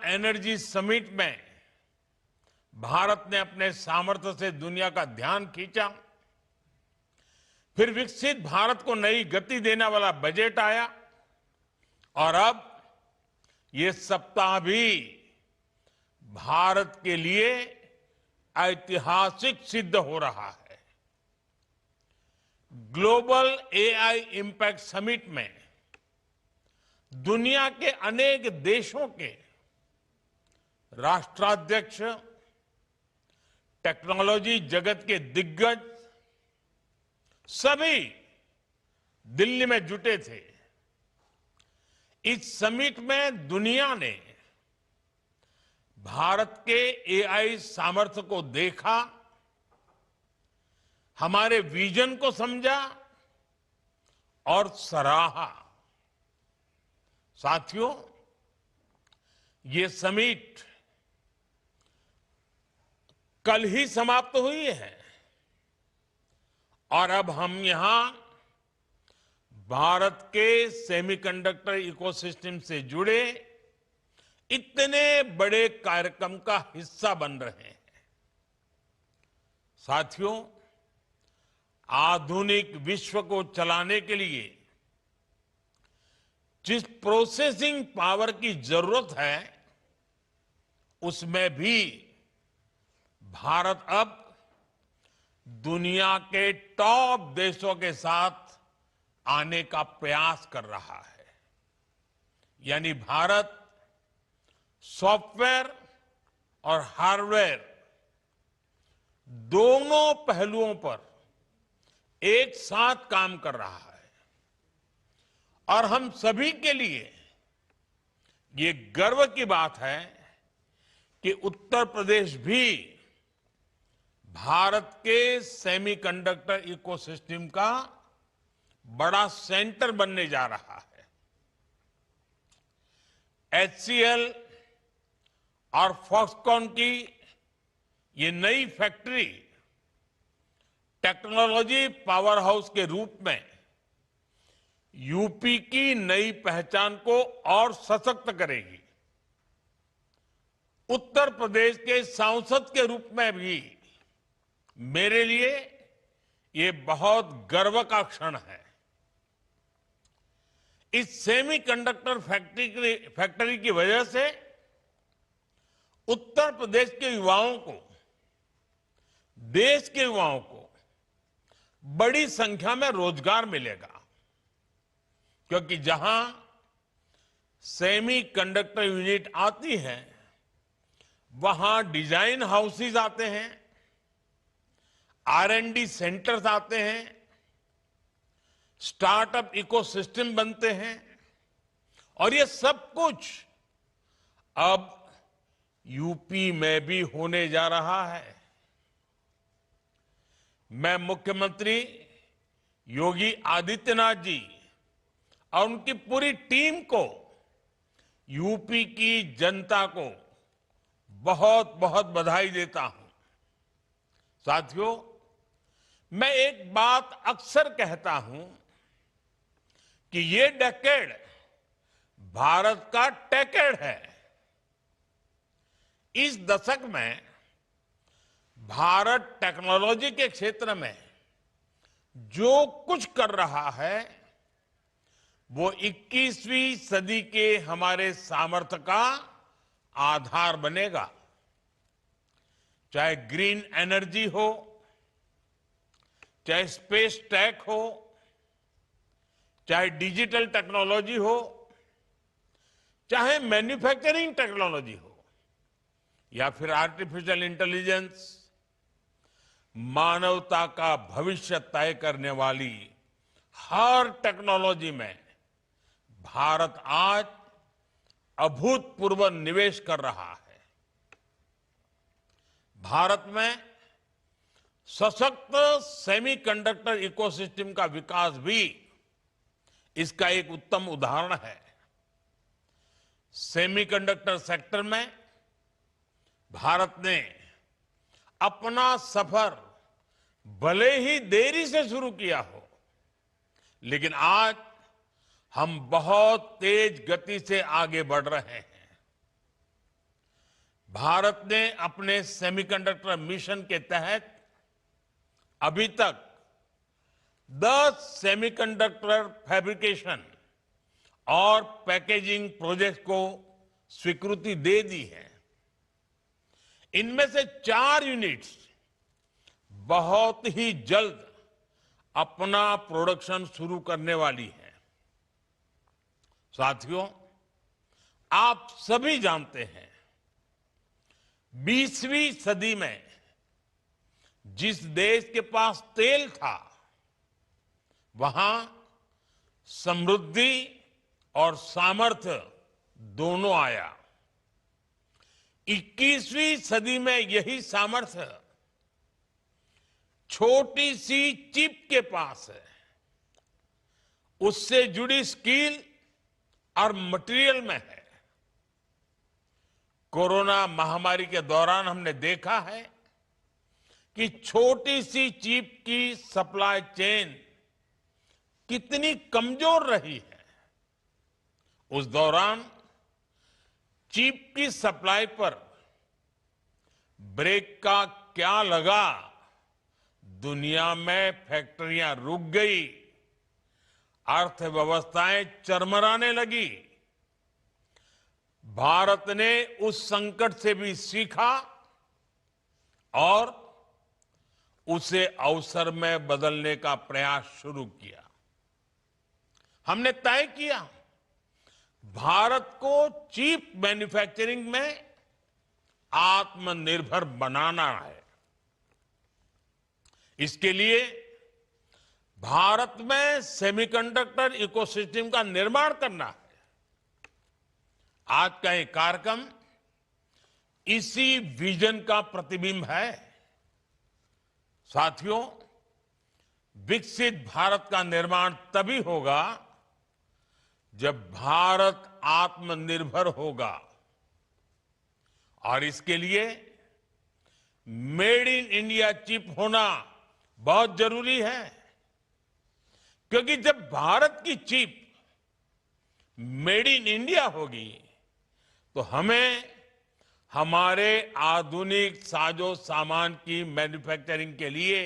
Energy summit में भारत ने अपने सामर्थ्य से दुनिया का ध्यान खींचा। फिर विकसित भारत को नई गति देने वाला बजट आया और अब ये सप्ताह भी भारत के लिए ऐतिहासिक सिद्ध हो रहा है। ग्लोबल एआई इंपैक्ट समिट में दुनिया के अनेक देशों के राष्ट्राध्यक्ष, टेक्नोलॉजी जगत के दिग्गज सभी दिल्ली में जुटे थे। इस समिट में दुनिया ने भारत के एआई सामर्थ्य को देखा, हमारे विजन को समझा और सराहा। साथियों, ये समिट कल ही समाप्त हुई है और अब हम यहां भारत के सेमीकंडक्टर इकोसिस्टम से जुड़े इतने बड़े कार्यक्रम का हिस्सा बन रहे हैं। साथियों, आधुनिक विश्व को चलाने के लिए जिस प्रोसेसिंग पावर की जरूरत है, उसमें भी भारत अब दुनिया के टॉप देशों के साथ आने का प्रयास कर रहा है। यानी भारत सॉफ्टवेयर और हार्डवेयर दोनों पहलुओं पर एक साथ काम कर रहा है और हम सभी के लिए ये गर्व की बात है कि उत्तर प्रदेश भी भारत के सेमीकंडक्टर इकोसिस्टम का बड़ा सेंटर बनने जा रहा है। एचसीएल और फॉक्सकॉन की ये नई फैक्ट्री टेक्नोलॉजी पावर हाउस के रूप में यूपी की नई पहचान को और सशक्त करेगी। उत्तर प्रदेश के सांसद के रूप में भी मेरे लिए ये बहुत गर्व का क्षण है। इस सेमीकंडक्टर फैक्ट्री की वजह से उत्तर प्रदेश के युवाओं को, देश के युवाओं को बड़ी संख्या में रोजगार मिलेगा, क्योंकि जहां सेमीकंडक्टर यूनिट आती है वहां डिजाइन हाउसेज आते हैं, R&D सेंटर्स आते हैं, स्टार्टअप इकोसिस्टम बनते हैं और ये सब कुछ अब यूपी में भी होने जा रहा है। मैं मुख्यमंत्री योगी आदित्यनाथ जी और उनकी पूरी टीम को, यूपी की जनता को बहुत बहुत बधाई देता हूं। साथियों, मैं एक बात अक्सर कहता हूं कि ये डेकेड भारत का टेकेड है। इस दशक में भारत टेक्नोलॉजी के क्षेत्र में जो कुछ कर रहा है वो 21वीं सदी के हमारे सामर्थ्य का आधार बनेगा। चाहे ग्रीन एनर्जी हो, चाहे स्पेस टेक हो, चाहे डिजिटल टेक्नोलॉजी हो, चाहे मैन्युफैक्चरिंग टेक्नोलॉजी हो या फिर आर्टिफिशियल इंटेलिजेंस, मानवता का भविष्य तय करने वाली हर टेक्नोलॉजी में भारत आज अभूतपूर्व निवेश कर रहा है। भारत में सशक्त सेमीकंडक्टर इकोसिस्टम का विकास भी इसका एक उत्तम उदाहरण है। सेमीकंडक्टर सेक्टर में भारत ने अपना सफर भले ही देरी से शुरू किया हो, लेकिन आज हम बहुत तेज गति से आगे बढ़ रहे हैं। भारत ने अपने सेमीकंडक्टर मिशन के तहत अभी तक 10 सेमीकंडक्टर फैब्रिकेशन और पैकेजिंग प्रोजेक्ट को स्वीकृति दे दी है। इनमें से 4 यूनिट्स बहुत ही जल्द अपना प्रोडक्शन शुरू करने वाली है। साथियों, आप सभी जानते हैं 20वीं सदी में जिस देश के पास तेल था, वहां समृद्धि और सामर्थ्य दोनों आया। 21वीं सदी में यही सामर्थ्य छोटी सी चिप के पास है। उससे जुड़ी स्किल और मटेरियल में है। कोरोना महामारी के दौरान हमने देखा है कि छोटी सी चिप की सप्लाई चेन कितनी कमजोर रही है। उस दौरान चिप की सप्लाई पर ब्रेक का क्या लगा, दुनिया में फैक्ट्रियां रुक गई, अर्थव्यवस्थाएं चरमराने लगी। भारत ने उस संकट से भी सीखा और उसे अवसर में बदलने का प्रयास शुरू किया। हमने तय किया भारत को चिप मैन्युफैक्चरिंग में आत्मनिर्भर बनाना है। इसके लिए भारत में सेमीकंडक्टर इकोसिस्टम का निर्माण करना है। आज का ये कार्यक्रम इसी विजन का प्रतिबिंब है। साथियों, विकसित भारत का निर्माण तभी होगा जब भारत आत्मनिर्भर होगा, और इसके लिए मेड इन इंडिया चिप होना बहुत जरूरी है। क्योंकि जब भारत की चिप मेड इन इंडिया होगी तो हमें हमारे आधुनिक साजो सामान की मैन्युफैक्चरिंग के लिए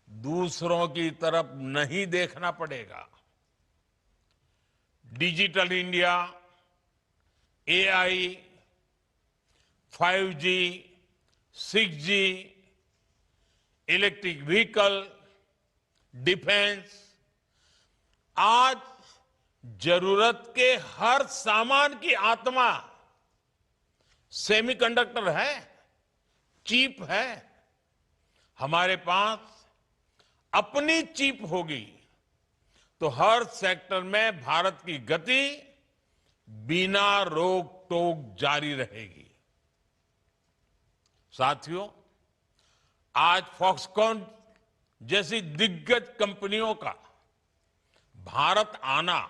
दूसरों की तरफ नहीं देखना पड़ेगा। Digital India, AI, 5G, 6G, electric vehicle, defence, आज जरूरत के हर सामान की आत्मा सेमीकंडक्टर है, चिप है। हमारे पास अपनी चिप होगी तो हर सेक्टर में भारत की गति बिना रोक टोक जारी रहेगी। साथियों, आज फॉक्सकॉन जैसी दिग्गज कंपनियों का भारत आना,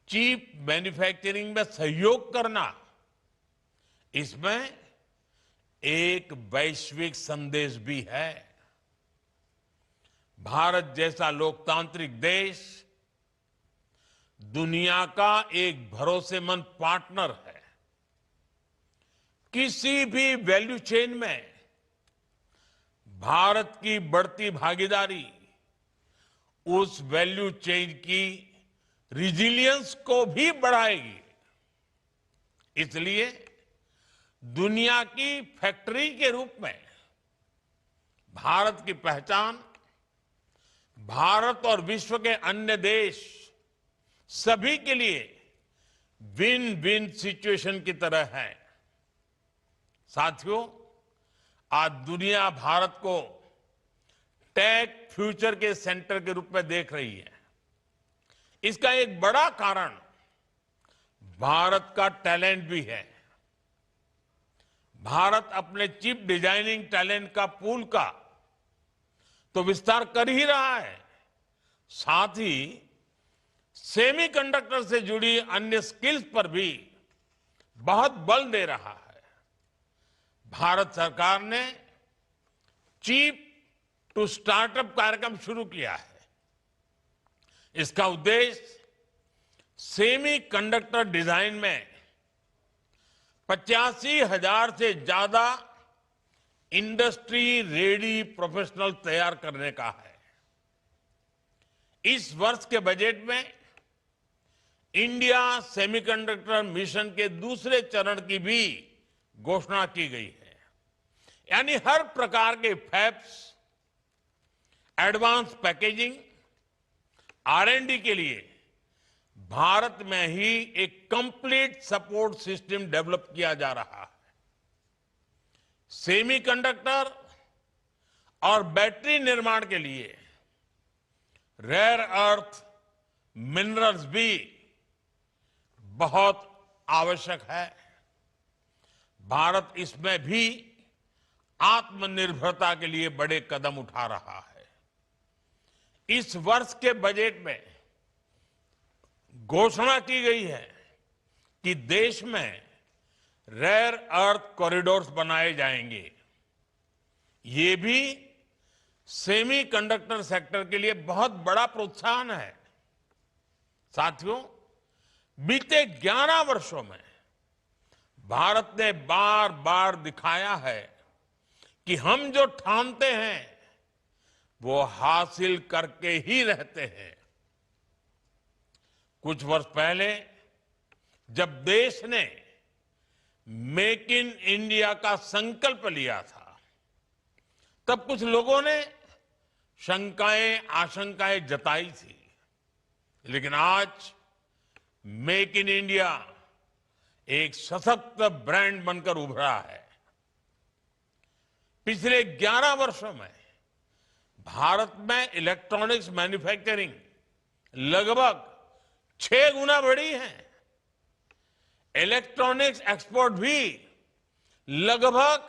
चिप मैन्युफैक्चरिंग में सहयोग करना, इसमें एक वैश्विक संदेश भी है। भारत जैसा लोकतांत्रिक देश दुनिया का एक भरोसेमंद पार्टनर है। किसी भी वैल्यू चेन में भारत की बढ़ती भागीदारी उस वैल्यू चेन की रिजिलियंस को भी बढ़ाएगी। इसलिए दुनिया की फैक्ट्री के रूप में भारत की पहचान भारत और विश्व के अन्य देश सभी के लिए विन विन सिचुएशन की तरह है। साथियों, आज दुनिया भारत को टेक फ्यूचर के सेंटर के रूप में देख रही है। इसका एक बड़ा कारण भारत का टैलेंट भी है। भारत अपने चिप डिजाइनिंग टैलेंट का पूल का तो विस्तार कर ही रहा है, साथ ही सेमीकंडक्टर से जुड़ी अन्य स्किल्स पर भी बहुत बल दे रहा है। भारत सरकार ने चिप टू स्टार्टअप कार्यक्रम शुरू किया है। इसका उद्देश्य सेमीकंडक्टर डिजाइन में 85,000 से ज्यादा इंडस्ट्री रेडी प्रोफेशनल तैयार करने का है। इस वर्ष के बजट में इंडिया सेमीकंडक्टर मिशन के दूसरे चरण की भी घोषणा की गई है। यानी हर प्रकार के फैब्स, एडवांस पैकेजिंग, R&D के लिए भारत में ही एक कंप्लीट सपोर्ट सिस्टम डेवलप किया जा रहा है। सेमीकंडक्टर और बैटरी निर्माण के लिए रेयर अर्थ मिनरल्स भी बहुत आवश्यक है। भारत इसमें भी आत्मनिर्भरता के लिए बड़े कदम उठा रहा है। इस वर्ष के बजट में घोषणा की गई है कि देश में रेयर अर्थ कॉरिडोर्स बनाए जाएंगे। ये भी सेमीकंडक्टर सेक्टर के लिए बहुत बड़ा प्रोत्साहन है। साथियों, बीते 11 वर्षों में भारत ने बार बार दिखाया है कि हम जो ठानते हैं वो हासिल करके ही रहते हैं। कुछ वर्ष पहले जब देश ने मेक इन इंडिया का संकल्प लिया था, तब कुछ लोगों ने शंकाएं, आशंकाएं जताई थी। लेकिन आज मेक इन इंडिया एक सशक्त ब्रांड बनकर उभरा है। पिछले 11 वर्षों में भारत में इलेक्ट्रॉनिक्स मैन्युफैक्चरिंग लगभग 6 गुना बढ़ी है। इलेक्ट्रॉनिक्स एक्सपोर्ट भी लगभग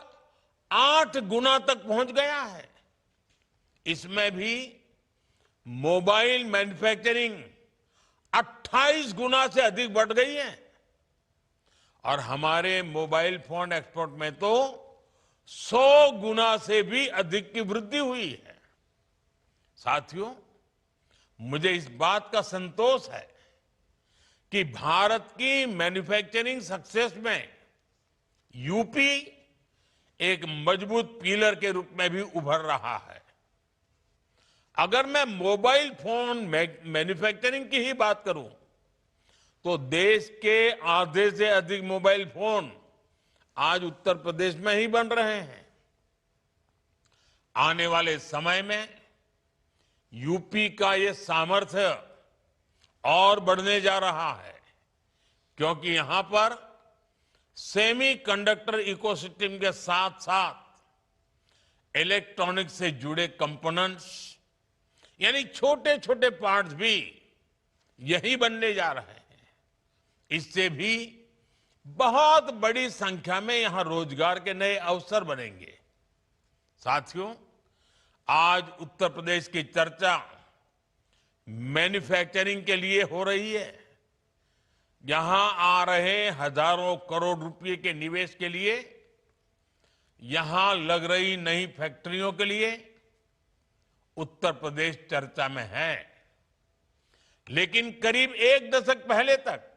8 गुना तक पहुंच गया है। इसमें भी मोबाइल मैन्युफैक्चरिंग 28 गुना से अधिक बढ़ गई है और हमारे मोबाइल फोन एक्सपोर्ट में तो 100 गुना से भी अधिक की वृद्धि हुई है। साथियों, मुझे इस बात का संतोष है कि भारत की मैन्युफैक्चरिंग सक्सेस में यूपी एक मजबूत पिलर के रूप में भी उभर रहा है। अगर मैं मोबाइल फोन मैन्युफैक्चरिंग की ही बात करूं तो देश के आधे से अधिक मोबाइल फोन आज उत्तर प्रदेश में ही बन रहे हैं। आने वाले समय में यूपी का ये सामर्थ्य और बढ़ने जा रहा है, क्योंकि यहां पर सेमीकंडक्टर इकोसिस्टम के साथ साथ इलेक्ट्रॉनिक से जुड़े कंपोनेंट्स यानी छोटे छोटे पार्ट्स भी यही बनने जा रहे हैं। इससे भी बहुत बड़ी संख्या में यहां रोजगार के नए अवसर बनेंगे। साथियों, आज उत्तर प्रदेश की चर्चा मैन्युफैक्चरिंग के लिए हो रही है। यहां आ रहे हजारों करोड़ रुपए के निवेश के लिए, यहां लग रही नई फैक्ट्रियों के लिए उत्तर प्रदेश चर्चा में है। लेकिन करीब 1 दशक पहले तक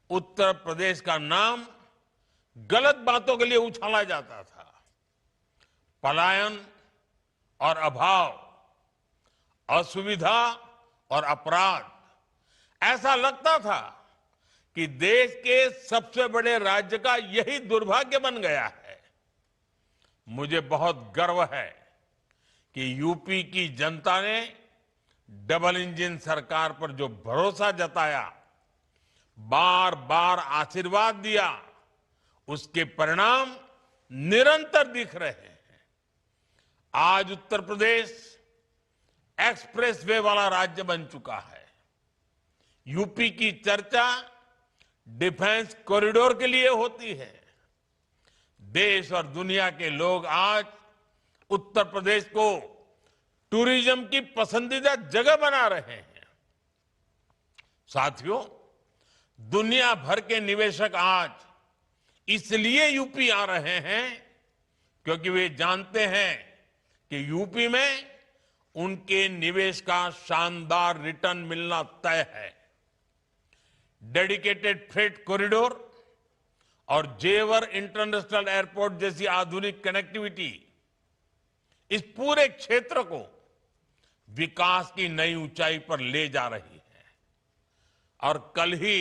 उत्तर प्रदेश का नाम गलत बातों के लिए उछाला जाता था। पलायन और अभाव, असुविधा और अपराध, ऐसा लगता था कि देश के सबसे बड़े राज्य का यही दुर्भाग्य बन गया है। मुझे बहुत गर्व है कि यूपी की जनता ने डबल इंजन सरकार पर जो भरोसा जताया, बार बार आशीर्वाद दिया, उसके परिणाम निरंतर दिख रहे हैं। आज उत्तर प्रदेश एक्सप्रेसवे वाला राज्य बन चुका है। यूपी की चर्चा डिफेंस कॉरिडोर के लिए होती है। देश और दुनिया के लोग आज उत्तर प्रदेश को टूरिज्म की पसंदीदा जगह बना रहे हैं। साथियों, दुनिया भर के निवेशक आज इसलिए यूपी आ रहे हैं क्योंकि वे जानते हैं कि यूपी में उनके निवेश का शानदार रिटर्न मिलना तय है। डेडिकेटेड फ्रेट कॉरिडोर और जेवर इंटरनेशनल एयरपोर्ट जैसी आधुनिक कनेक्टिविटी इस पूरे क्षेत्र को विकास की नई ऊंचाई पर ले जा रही है। और कल ही,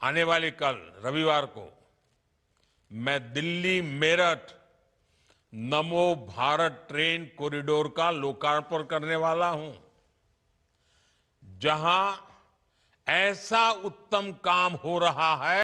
आने वाले कल रविवार को, मैं दिल्ली मेरठ नमो भारत ट्रेन कॉरिडोर का लोकार्पण करने वाला हूं, जहां ऐसा उत्तम काम हो रहा है